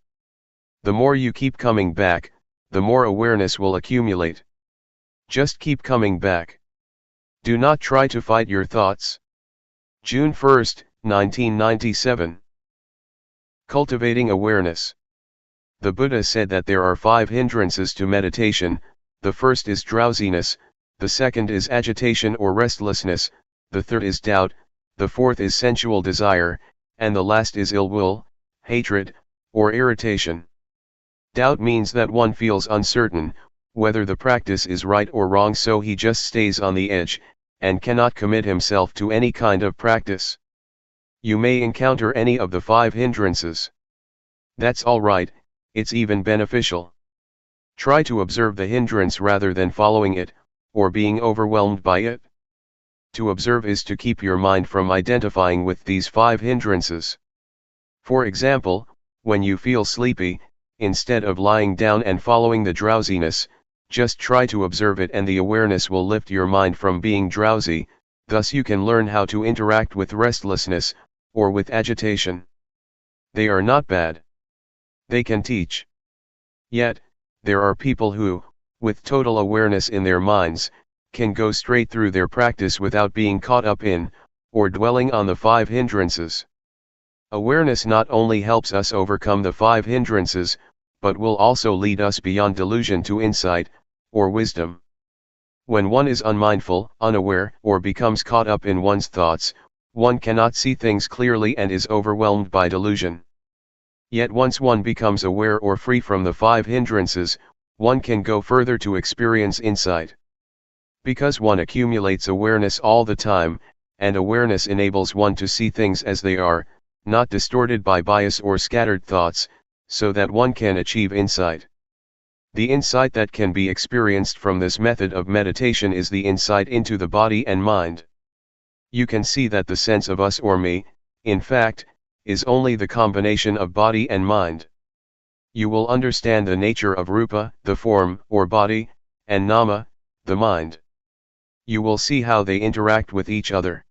Speaker 1: The more you keep coming back, the more awareness will accumulate. Just keep coming back. Do not try to fight your thoughts. June 1, 1997. Cultivating awareness. The Buddha said that there are 5 hindrances to meditation: The first is drowsiness, the second is agitation or restlessness, the third is doubt, the fourth is sensual desire, and the last is ill will, hatred, or irritation. Doubt means that one feels uncertain whether the practice is right or wrong, so he just stays on the edge, and cannot commit himself to any kind of practice. You may encounter any of the 5 hindrances. That's alright, it's even beneficial. Try to observe the hindrance rather than following it, or being overwhelmed by it. To observe is to keep your mind from identifying with these 5 hindrances. For example, when you feel sleepy, instead of lying down and following the drowsiness, just try to observe it, and the awareness will lift your mind from being drowsy. Thus you can learn how to interact with restlessness, or with agitation. They are not bad. They can teach. Yet, there are people who, with total awareness in their minds, can go straight through their practice without being caught up in, or dwelling on the 5 hindrances. Awareness not only helps us overcome the 5 hindrances, but will also lead us beyond delusion to insight, or wisdom. When one is unmindful, unaware, or becomes caught up in one's thoughts, one cannot see things clearly and is overwhelmed by delusion. Yet once one becomes aware or free from the 5 hindrances, one can go further to experience insight. Because one accumulates awareness all the time, and awareness enables one to see things as they are, not distorted by bias or scattered thoughts, so that one can achieve insight. The insight that can be experienced from this method of meditation is the insight into the body and mind. You can see that the sense of us or me, in fact, is only the combination of body and mind. You will understand the nature of rupa, the form or body, and nama, the mind. You will see how they interact with each other.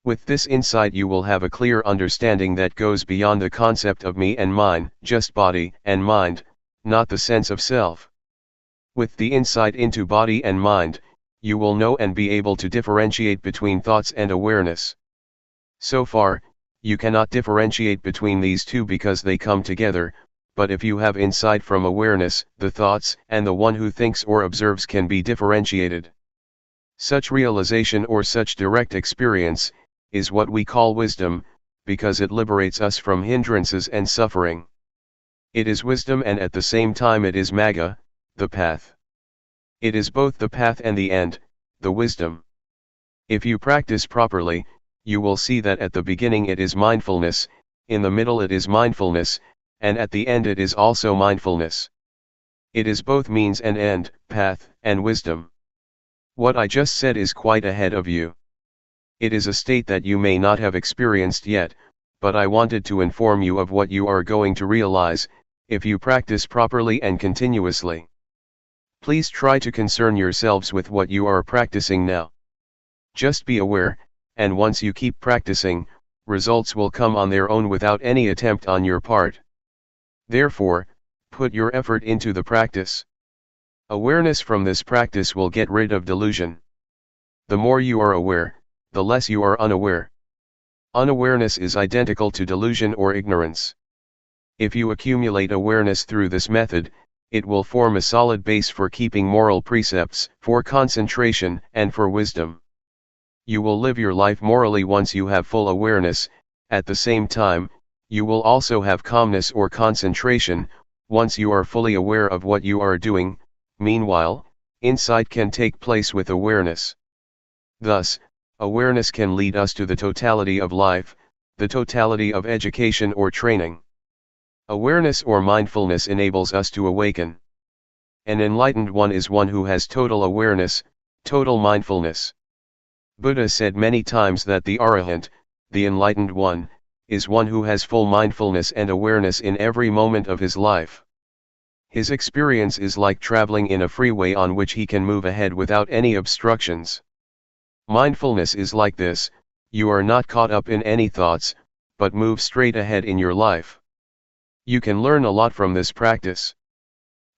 Speaker 1: With this insight you will have a clear understanding that goes beyond the concept of me and mine, just body and mind, not the sense of self. With the insight into body and mind, you will know and be able to differentiate between thoughts and awareness. So far, you cannot differentiate between these two because they come together, but if you have insight from awareness, the thoughts and the one who thinks or observes can be differentiated. Such realization or such direct experience is what we call wisdom, because it liberates us from hindrances and suffering. It is wisdom, and at the same time it is magga, the path. It is both the path and the end, the wisdom. If you practice properly, you will see that at the beginning it is mindfulness, in the middle it is mindfulness, and at the end it is also mindfulness. It is both means and end, path and wisdom. What I just said is quite ahead of you. It is a state that you may not have experienced yet, but I wanted to inform you of what you are going to realize, if you practice properly and continuously. Please try to concern yourselves with what you are practicing now. Just be aware, and once you keep practicing, results will come on their own without any attempt on your part. Therefore, put your effort into the practice. Awareness from this practice will get rid of delusion. The more you are aware, the less you are unaware. Unawareness is identical to delusion or ignorance. If you accumulate awareness through this method, it will form a solid base for keeping moral precepts, for concentration, and for wisdom. You will live your life morally once you have full awareness. At the same time, you will also have calmness or concentration, once you are fully aware of what you are doing. Meanwhile, insight can take place with awareness. Thus, awareness can lead us to the totality of life, the totality of education or training. Awareness or mindfulness enables us to awaken. An enlightened one is one who has total awareness, total mindfulness. Buddha said many times that the Arahant, the enlightened one, is one who has full mindfulness and awareness in every moment of his life. His experience is like traveling in a freeway on which he can move ahead without any obstructions. Mindfulness is like this: you are not caught up in any thoughts, but move straight ahead in your life. You can learn a lot from this practice.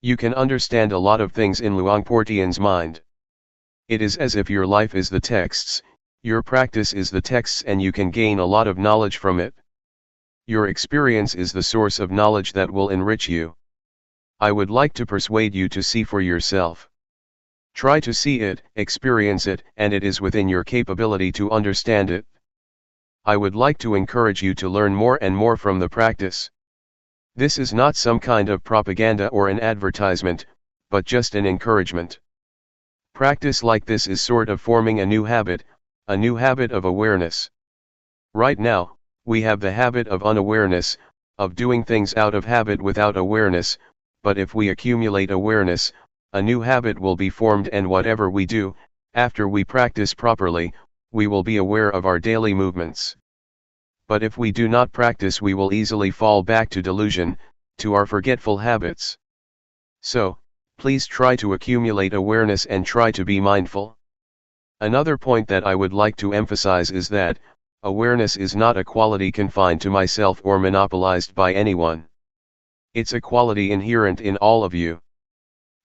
Speaker 1: You can understand a lot of things in Luangpor Teean's mind. It is as if your life is the texts, your practice is the texts, and you can gain a lot of knowledge from it. Your experience is the source of knowledge that will enrich you. I would like to persuade you to see for yourself. Try to see it, experience it, and it is within your capability to understand it. I would like to encourage you to learn more and more from the practice. This is not some kind of propaganda or an advertisement, but just an encouragement. Practice like this is sort of forming a new habit of awareness. Right now, we have the habit of unawareness, of doing things out of habit without awareness, but if we accumulate awareness, a new habit will be formed, and whatever we do, after we practice properly, we will be aware of our daily movements. But if we do not practice, we will easily fall back to delusion, to our forgetful habits. So, please try to accumulate awareness and try to be mindful. Another point that I would like to emphasize is that, awareness is not a quality confined to myself or monopolized by anyone. It's a quality inherent in all of you.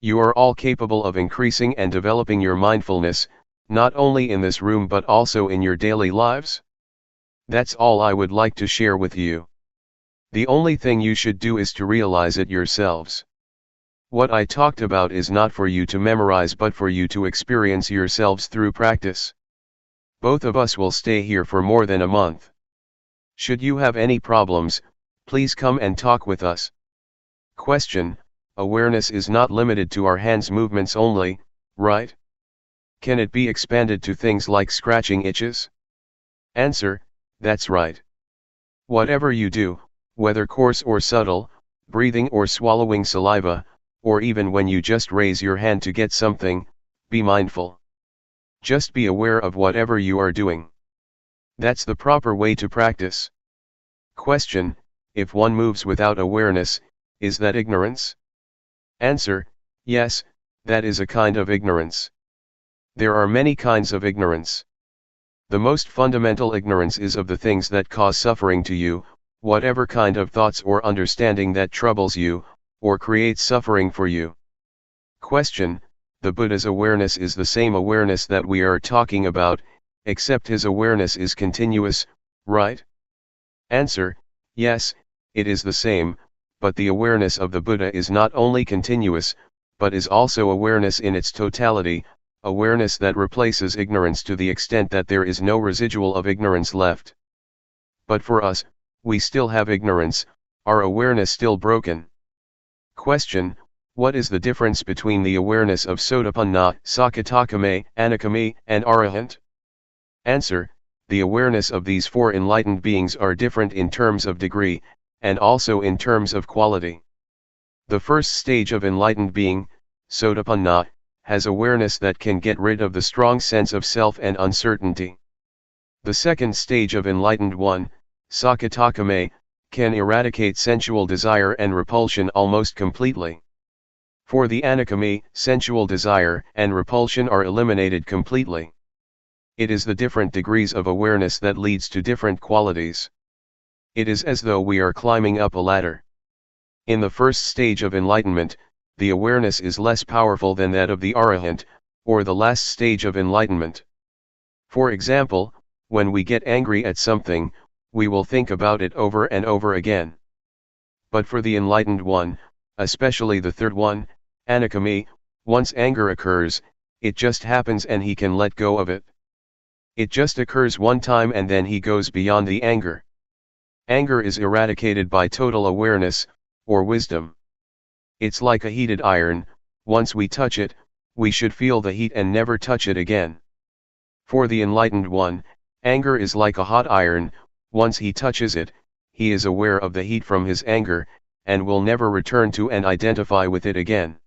Speaker 1: You are all capable of increasing and developing your mindfulness, not only in this room but also in your daily lives. That's all I would like to share with you. The only thing you should do is to realize it yourselves. What I talked about is not for you to memorize but for you to experience yourselves through practice. Both of us will stay here for more than a month. Should you have any problems, please come and talk with us. Question: awareness is not limited to our hands movements only, right? Can it be expanded to things like scratching itches? Answer: that's right. Whatever you do, whether coarse or subtle, breathing or swallowing saliva, or even when you just raise your hand to get something, be mindful. Just be aware of whatever you are doing. That's the proper way to practice. Question: if one moves without awareness, is that ignorance? Answer: yes, that is a kind of ignorance. There are many kinds of ignorance. The most fundamental ignorance is of the things that cause suffering to you, whatever kind of thoughts or understanding that troubles you, or creates suffering for you. Question: the Buddha's awareness is the same awareness that we are talking about, except his awareness is continuous, right? Answer: yes, it is the same, but the awareness of the Buddha is not only continuous, but is also awareness in its totality, awareness that replaces ignorance to the extent that there is no residual of ignorance left. But for us, we still have ignorance, our awareness still broken. Question: what is the difference between the awareness of Sotapanna, Sakadagami, Anagami, and Arahant? Answer: the awareness of these four enlightened beings are different in terms of degree, and also in terms of quality. The first stage of enlightened being, Sotapanna, has awareness that can get rid of the strong sense of self and uncertainty. The second stage of enlightened one, Sakadagami, can eradicate sensual desire and repulsion almost completely. For the Anagami, sensual desire and repulsion are eliminated completely. It is the different degrees of awareness that leads to different qualities. It is as though we are climbing up a ladder. In the first stage of enlightenment, the awareness is less powerful than that of the Arahant, or the last stage of enlightenment. For example, when we get angry at something, we will think about it over and over again. But for the enlightened one, especially the third one, Anagami, once anger occurs, it just happens and he can let go of it. It just occurs one time and then he goes beyond the anger. Anger is eradicated by total awareness, or wisdom. It's like a heated iron, once we touch it, we should feel the heat and never touch it again. For the enlightened one, anger is like a hot iron, once he touches it, he is aware of the heat from his anger, and will never return to and identify with it again.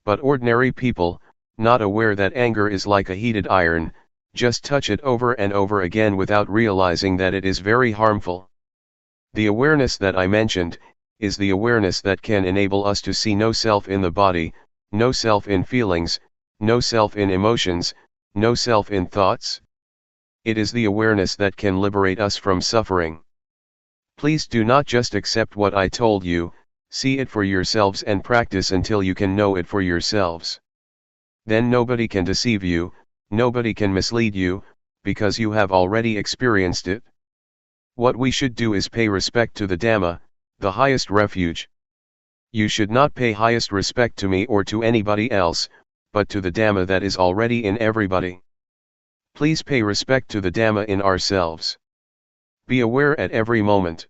Speaker 1: But ordinary people, not aware that anger is like a heated iron, just touch it over and over again without realizing that it is very harmful. The awareness that I mentioned, is the awareness that can enable us to see no self in the body, no self in feelings, no self in emotions, no self in thoughts. It is the awareness that can liberate us from suffering. Please do not just accept what I told you, see it for yourselves and practice until you can know it for yourselves. Then nobody can deceive you, nobody can mislead you, because you have already experienced it. What we should do is pay respect to the Dhamma, the highest refuge. You should not pay highest respect to me or to anybody else, but to the Dhamma that is already in everybody. Please pay respect to the Dhamma in ourselves. Be aware at every moment.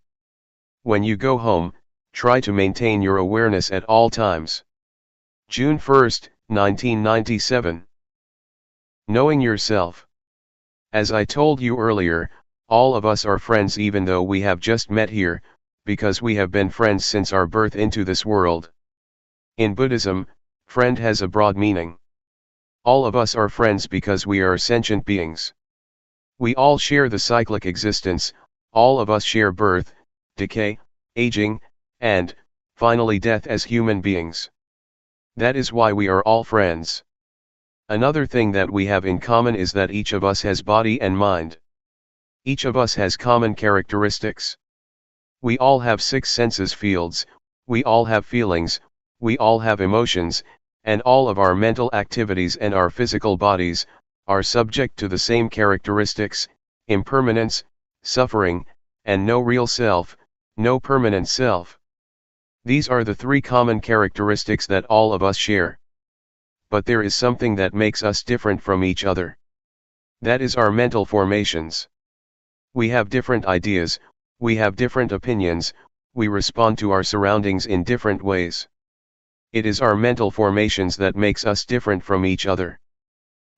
Speaker 1: When you go home, try to maintain your awareness at all times. June 1, 1997. Knowing yourself. As I told you earlier, all of us are friends even though we have just met here, because we have been friends since our birth into this world. In Buddhism, friend has a broad meaning. All of us are friends because we are sentient beings. We all share the cyclic existence, all of us share birth, decay, aging, and, finally death as human beings. That is why we are all friends. Another thing that we have in common is that each of us has body and mind. Each of us has common characteristics. We all have six senses fields, we all have feelings, we all have emotions, and all of our mental activities and our physical bodies are subject to the same characteristics: impermanence, suffering, and no real self, no permanent self. These are the three common characteristics that all of us share. But there is something that makes us different from each other. That is our mental formations. We have different ideas, we have different opinions, we respond to our surroundings in different ways. It is our mental formations that makes us different from each other.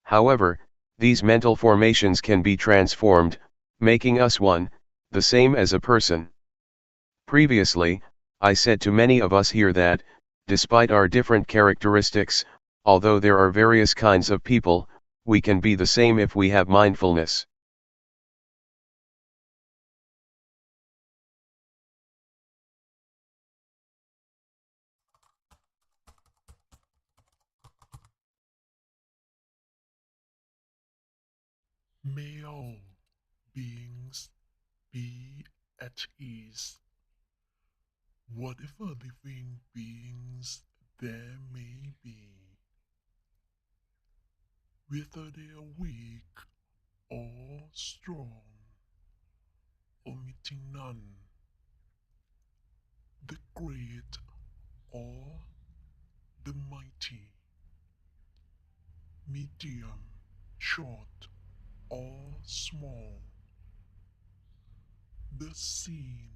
Speaker 1: However, these mental formations can be transformed, making us one, the same as a person. Previously, I said to many of us here that, despite our different characteristics, although there are various kinds of people, we can be the same if we have mindfulness.
Speaker 2: May all beings be at ease, whatever living beings there may be, whether they are weak or strong, omitting none, the great or the mighty, medium, short or small, the seen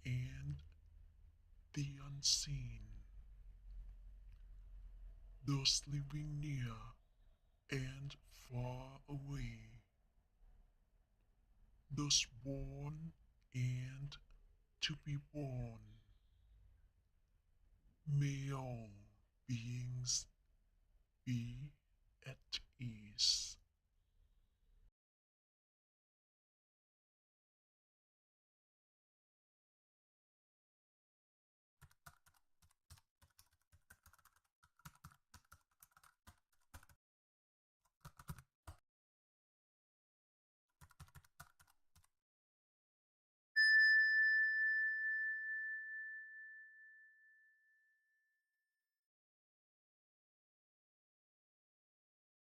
Speaker 2: and the unseen, those living near and far away, those born and to be born. May all beings be